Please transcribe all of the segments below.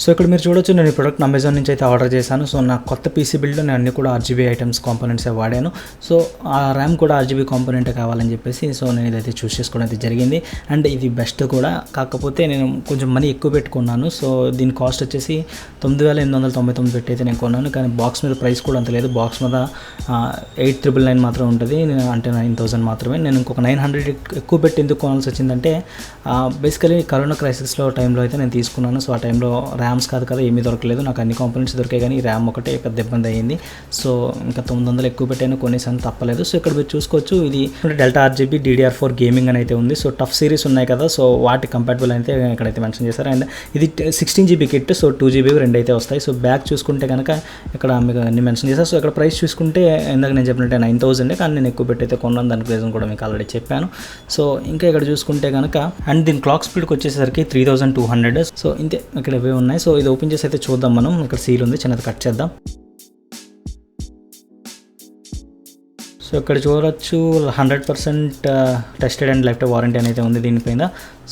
So ఇక్కడ మీరు చూడొచ్చు, నేను ఈ ప్రోడక్ట్ అమెజాన్ నుంచి అయితే ఆర్డర్ చేశాను. సో నా కొత్త పీసీ బిల్డ్లో నేను అన్ని కూడా ఆర్జీబీ ఐటమ్స్ కాంపోనెంట్సే వాడాను. సో ఆ ర్యామ్ కూడా ఆర్జీబీ కాంపోనెంటే కావాలని చెప్పేసి సో నేను ఇదైతే చూస్ చేసుకోవడం అయితే జరిగింది. అండ్ ఇది బెస్ట్ కూడా, కాకపోతే నేను కొంచెం మనీ ఎక్కువ పెట్టుకున్నాను. సో దీని కాస్ట్ వచ్చేసి 9899 పెట్టి అయితే నేను కొన్నాను. కానీ బాక్స్ మీద ప్రైస్ కూడా అంత లేదు. బాక్స్ మీద 8999 మాత్రం ఉంటుంది, అంటే 9000 మాత్రమే. నేను ఇంకొక 900 ఎక్కువ పెట్టి ఎందుకు కొనాల్సి వచ్చిందంటే బేసికలీ కరోనా క్రైసిస్లో టైంలో అయితే నేను తీసుకున్నాను. సో ఆ టైంలో ర్యామ్స్ కాదు కదా, ఏమీ దొరకలేదు, నాకు అన్ని కాంపోనెంట్స్ దొరికాయి కానీ ర్యామ్ ఒకటే పెద్ద ఇబ్బంది అయ్యింది. సో ఇంకా 900 ఎక్కువ పెట్టాను, కొనేసాను, తప్పలేదు. సో ఇక్కడ మీరు చూసుకోవచ్చు, ఇది డెల్టా ఆర్జీబీ DDR4 గేమింగ్ అని అయితే ఉంది. సో టఫ్ సిరీస్ ఉన్నాయి కదా, సో వాటి కంపాటబుల్ అయితే ఇక్కడైతే మెన్షన్ చేశారు. అండ్ ఇది 16GB కిట్, సో 2GB రెండు అయితే వస్తాయి. సో బ్యాక్ చూసుకుంటే కనుక ఇక్కడ మీకు అన్ని మెన్షన్ చేశారు. సో ఇక్కడ ప్రైస్ చూసుకుంటే ఇందాక నేను చెప్పినట్టే 9000, కానీ నేను ఎక్కువ పెట్టి అయితే కొన్నాను, దానికి రీజన్ కూడా మీకు ఆల్రెడీ చెప్పాను. సో ఇంకా ఇక్కడ చూసుకుంటే కనుక అండ్ దీని క్లాక్ స్పీడ్కి వచ్చేసరికి 3200. సో ఇంతే, ఇక్కడ ఇవే ఉన్నాయి. సో ఇది ఓపెన్ చేసి అయితే చూద్దాం మనం. ఇక్కడ సీల్ ఉంది, చిన్నది కట్ చేద్దాం. సో ఇక్కడ చూడొచ్చు 100% tested and life time warranty అనేది ఉంది దీనిపైన.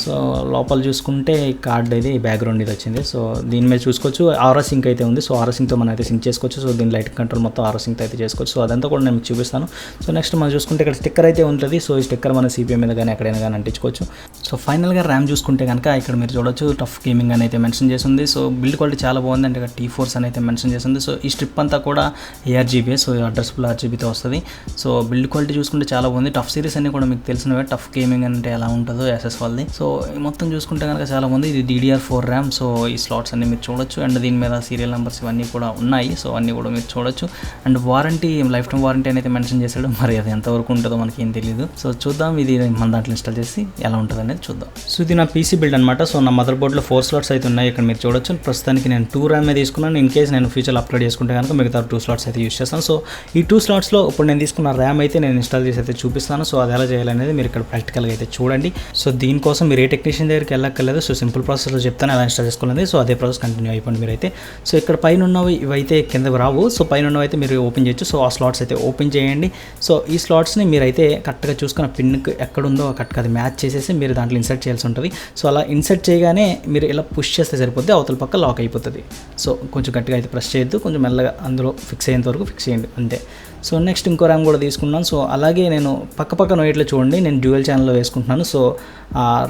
సో లోపల చూసుకుంటే ఈ కార్డ్ ఇది బ్యాక్గ్రౌండ్ ఇది వచ్చింది. సో దీని మీద చూసుకోవచ్చు ఆరా సింక్ అయితే ఉంది. సో ఆరా సింక్తో మనం అయితే సింక్ చేసుకోవచ్చు. సో దీని లైట్ కంట్రోల్ మొత్తం ఆరా సింక్తో అయితే చేసుకోవచ్చు. సో అదంతా కూడా నేను మీకు చూపిస్తాను. సో నెక్స్ట్ మనం చూసుకుంటే ఇక్కడ స్టిక్కర్ అయితే ఉంటుంది. సో ఈ స్టిక్కర్ మన సిపిఎం మీద కానీ ఎక్కడైనా కానీ అంటించుకోవచ్చు. సో ఫైనల్గా ర్యామ్ చూసుకుంటే కనుక ఇక్కడ మీరు చూడొచ్చు టఫ్ గేమింగ్ అని అయితే మెన్షన్ చేసింది. సో బిల్డ్ క్వాలిటీ చాలా బాగుంది. అంటే ఇక్కడ T4 అని అయితే మెన్షన్ చేసింది. సో ఈ స్ట్రిప్ అంతా కూడా ARGB, సో అడ్రస్ఫుల్ RGBతో వస్తుంది. సో బిల్డ్ క్వాలిటీ చూసుకుంటే చాలా బాగుంది. టఫ్ సిరీస్ అన్ని కూడా మీకు తెలిసినవే, టఫ్ గేమింగ్ అంటే ఎలా ఉంటుందో SS వాళ్ళది. సో మొత్తం చూసుకుంటే కనుక చాలా బాగుంది. ఇది DDR4 ర్యామ్. సో ఈ స్లాట్స్ అన్ని మీరు చూడొచ్చు. అండ్ దీని మీద సీరియల్ నెంబర్స్ ఇవన్నీ కూడా ఉన్నాయి. సో అన్నీ కూడా మీరు చూడొచ్చు. And warranty, life time warranty అనేది మెన్షన్ చేశాడు. మరి అది ఎంతవరకు ఉంటుందో మనకి ఏం తెలియదు. సో చూద్దాం, ఇది మన దాంట్లో ఇన్స్టాల్ చేసి ఎలా ఉంటుంది అనేది చూద్దాం. సో ఇది నా PC బిల్డ్ అనమాట. సో నా మదర్ బోర్డ్లో 4 స్లాట్స్ అయితే ఉన్నాయి. ఇక్కడ మీరు చూడొచ్చు. ప్రస్తుతానికి నేను 2 ర్యామ్ తీసుకున్నాను. ఇన్ కేస్ నేను ఫ్యూచర్లో అప్గ్రేడ్ చేసుకుంటే కనుక మిగతా 2 స్లాట్స్ అయితే యూస్ చేస్తాను. సో ఈ 2 స్లాట్స్లో ఇప్పుడు నేను తీసుకున్న ర్యామ్ అయితే నేను ఇన్స్టాల్ చేసి అయితే చూపిస్తాను. సో అది ఎలా చేయాలనేది మీరు ఇక్కడ ప్రాక్టికల్గా అయితే చూడండి. సో దీనికోసం మీరు ఏ టెక్నీషియన్ దగ్గరికి వెళ్ళక్కర్లేదు. సో సింపుల్ ప్రాసెస్లో చెప్తాను ఎలా ఇన్స్టాల్ చేసుకోవాలి. సో అదే ప్రాసెస్ కంటిన్యూ అయిపోయింది మీరైతే. సో ఇక్కడ పైన ఉన్నవి ఇవైతే కిందకు రావు. సో పైన ఉన్నవి అయితే మీరు ఓపెన్ చేయొచ్చు. సో ఆ స్లాట్స్ అయితే ఓపెన్ చేయండి. సో ఈ స్లాట్స్ని మీరైతే కరెక్ట్గా చూసుకున్న పిన్కి ఎక్కడుందో కరెక్ట్గా అది మ్యాచ్ చేసేసి మీరు దాంట్లో ఇన్సర్ట్ చేయాల్సి ఉంటుంది. సో అలా ఇన్సర్ట్ చేయగానే మీరు ఇలా పుష్ చేస్తే సరిపోద్ది, అవతల పక్క లాక్ అయిపోతుంది. సో కొంచెం గట్టిగా అయితే ప్రెస్ చేయొద్దు, కొంచెం మెల్లగా అందులో ఫిక్స్ అయ్యేంత వరకు ఫిక్స్ చేయండి అంతే. సో నెక్స్ట్ ఇంకో ర్యామ్ కూడా తీసుకున్నాను. సో అలాగే నేను పక్క నోయిట్లో చూడండి, నేను డ్యూయల్ ఛానల్లో వేసుకుంటున్నాను. సో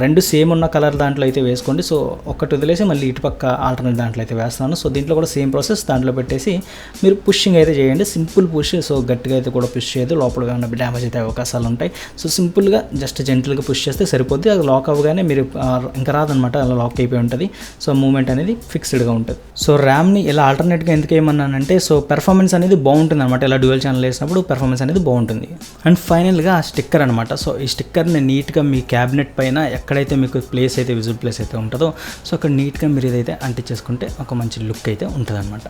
2 సేమ్ ఉన్న కలర్ దాంట్లో అయితే వేసుకోండి. సో ఒకటి వదిలేసి మళ్ళీ ఇటు పక్క ఆల్టర్నేట్ దాంట్లో అయితే వేస్తాను. సో దీంట్లో కూడా సేమ్ ప్రాసెస్, దాంట్లో పెట్టేసి మీరు పుషింగ్ అయితే చేయండి, సింపుల్ పుష్. సో గట్టిగా అయితే కూడా పుష్ చేయదు, లోపల ఉన్న డ్యామేజ్ అయితే అవకాశాలు ఉంటాయి. సో సింపుల్గా జస్ట్ జెంటల్గా పుష్ చేస్తే సరిపోద్ది. అది లాక్ అవ్వగానే మీరు ఇంకా రాదనమాట, అలా లాక్ అయిపోయి ఉంటుంది. సో మూమెంట్ అనేది ఫిక్స్డ్గా ఉంటుంది. సో ర్యామ్ని ఇలా ఆల్టర్నేట్గా ఎందుకు ఏమన్నానంటే, సో పెర్ఫార్మెన్స్ అనేది బాగుంటుంది అనమాట. ఇలా డ్యూయల్ ఛానల్ వేసినప్పుడు పెర్ఫార్మెన్స్ అనేది బాగుంటుంది. అండ్ ఫైనల్గా ఆ స్టిక్కర్ అనమాట. సో ఈ స్టిక్కర్ని నీట్గా మీ క్యాబినెట్ పైన ఎక్కడైతే మీకు ప్లేస్ అయితే విజిబుల్ ప్లేస్ అయితే ఉంటుందో సో అక్కడ నీట్గా మీరు ఇదైతే అంటించేసుకుంటే ఒక మంచి లుక్ అయితే ఉంటుంది అనమాట.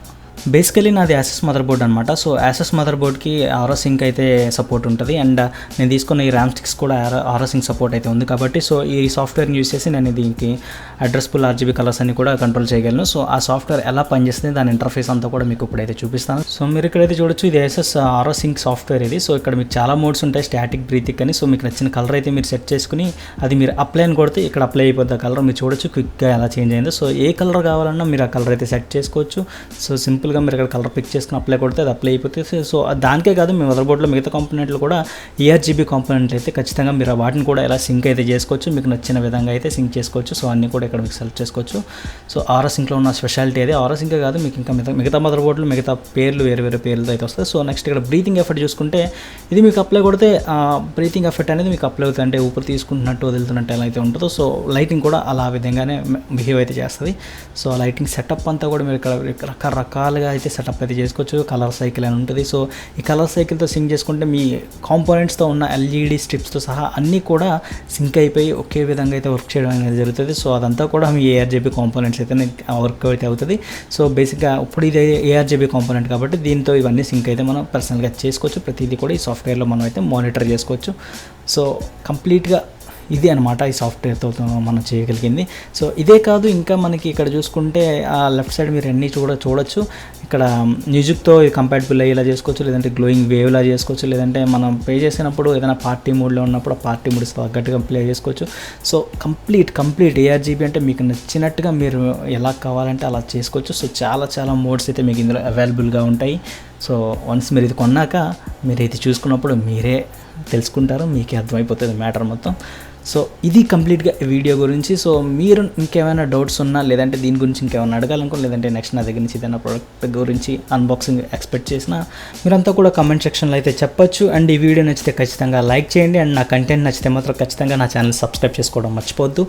బేసికలీ నాది యాసెస్ మదర్ బోర్డ్ అనమాట. సో యాసెస్ మదర్ బోర్డ్కి ఆరా సింక్ అయితే సపోర్ట్ ఉంటుంది. అండ్ నేను తీసుకున్న ఈ ర్యామ్ స్టిక్స్ కూడా ఆరా సింక్ సపోర్ట్ అయితే ఉంది కాబట్టి సో ఈ సాఫ్ట్వేర్ని యూస్ చేసి నేను దీనికి అడ్రస్ఫుల్ RGB కలర్స్ అన్ని కూడా కంట్రోల్ చేయగలను. సో ఆ సాఫ్ట్వేర్ ఎలా పనిచేస్తుంది, దాని ఇంటర్ఫేస్ అంతా కూడా మీకు ఇప్పుడైతే చూపిస్తాను. సో మీరు ఇక్కడైతే చూడొచ్చు, ఇది యాసెస్ ఆరా సింక్ సాఫ్ట్వేర్ ఇది. సో ఇక్కడ మీకు చాలా మోడ్స్ ఉంటాయి, స్టాటిక్, బ్రీతిక్ అని. సో మీకు నచ్చిన కలర్ అయితే మీరు సెట్ చేసుకుని అది మీరు అప్లై అని కొడితే ఇక్కడ అప్లై అయిపోద్ది కలర్. మీరు చూడొచ్చు క్విక్గా ఎలా చేంజ్ అయిందో. సో ఏ కలర్ కావాలన్నా మీరు ఆ కలర్ అయితే సెట్ చేసుకోవచ్చు. సో సింపుల్గా మీరు ఇక్కడ కలర్ పిక్ చేసుకుని అప్లై కొడితే అది అప్లై అయిపోతుంది. సో దానికే కాదు, మీ మదర్ బోర్డ్లో మిగతా కాంపోనెంట్లు కూడా ARGB కాంపోనెంట్లు అయితే ఖచ్చితంగా మీరు వాటిని కూడా ఎలా సింక్ అయితే చేసుకోవచ్చు, మీకు నచ్చిన విధంగా అయితే సింక్ చేసుకోవచ్చు. సో అన్నీ కూడా ఇక్కడ మీకు సెలెక్ట్ చేసుకోవచ్చు. సో ఆరా సింక్లో ఉన్న స్పెషాలిటీ అది. ఆరా సింకే కాదు, మీకు ఇంకా మిగతా మదర్ బోర్డులు మిగతా పేర్లు వేరే పేర్లతో అయితే వస్తాయి. సో నెక్స్ట్ ఇక్కడ బ్రీతింగ్ ఎఫెక్ట్ చూసుకుంటే ఇది మీకు అప్లై కొడితే బ్రీతింగ్ ఎఫెక్ట్ అనేది మీకు అప్లై అవుతుంది. అంటే ఊపిరి తీసుకుంటున్నట్టు వదులుతున్నట్టు ఎలా అయితే ఉంటుందో సో లైటింగ్ కూడా అలా విధంగానే బిహేవ్ అయితే చేస్తుంది. సో లైటింగ్ సెటప్ అంతా కూడా మీరు ఇక్కడ రకరకాలుగా అయితే సెటప్ అయితే చేసుకోవచ్చు. కలర్ సైకిల్ అని ఉంటుంది. సో ఈ కలర్ సైకిల్తో సింక్ చేసుకుంటే మీ కాంపోనెంట్స్తో ఉన్న LED స్ట్రిప్స్తో సహా అన్నీ కూడా సింక్ అయిపోయి ఒకే విధంగా అయితే వర్క్ చేయడం అనేది జరుగుతుంది. సో అదంతా కూడా మీ ARGB కాంపోనెంట్స్ అయితే వర్క్ అయితే అవుతుంది. సో బేసిక్గా ఇప్పుడు ఇది ARGB కాంపోనెంట్ కాబట్టి దీంతో ఇవన్నీ సింక్ అయితే మనం పర్సనల్గా చేసుకోవచ్చు. ప్రతిదీ కూడా ఈ సాఫ్ట్వేర్లో మనం అయితే మానిటర్ చేసుకోవచ్చు. సో కంప్లీట్గా ఇది అనమాట ఈ సాఫ్ట్వేర్తో మనం చేయగలిగింది. సో ఇదే కాదు, ఇంకా మనకి ఇక్కడ చూసుకుంటే ఆ లెఫ్ట్ సైడ్ మీరు అన్నీ చూడొచ్చు. ఇక్కడ మ్యూజిక్తో కంపాటబుల్ అయ్యేలా చేసుకోవచ్చు, లేదంటే గ్లోయింగ్ వేవ్లా చేసుకోవచ్చు, లేదంటే మనం ప్లే చేసినప్పుడు ఏదైనా పార్టీ మూడ్లో ఉన్నప్పుడు ఆ పార్టీ మూడ్స్ తగ్గట్టుగా ప్లే చేసుకోవచ్చు. సో కంప్లీట్ ARGB అంటే మీకు నచ్చినట్టుగా మీరు ఎలా కావాలంటే అలా చేసుకోవచ్చు. సో చాలా మోడ్స్ అయితే మీకు ఇందులో అవైలబుల్గా ఉంటాయి. సో వన్స్ మీరు ఇది కొన్నాక మీరు ఇది చూసుకున్నప్పుడు మీరే తెలుసుకుంటారు, మీకే అర్థమైపోతుంది మ్యాటర్ మొత్తం. సో ఇది కంప్లీట్గా వీడియో గురించి. సో మీరు ఇంకేమైనా డౌట్స్ ఉన్నా, లేదంటే దీని గురించి ఇంకేమైనా అడగాలనుకో, లేదంటే నెక్స్ట్ నా దగ్గర నుంచి ఏదైనా ప్రోడక్ట్ గురించి అన్బాక్సింగ్ ఎక్స్పెక్ట్ చేసినా మీరంతా కూడా కామెంట్ సెక్షన్లో అయితే చెప్పొచ్చు. అండ్ ఈ వీడియో నచ్చితే ఖచ్చితంగా లైక్ చేయండి. అండ్ నా కంటెంట్ నచ్చితే మాత్రం ఖచ్చితంగా నా ఛానల్ సబ్స్క్రైబ్ చేసుకోవడం మర్చిపోవద్దు.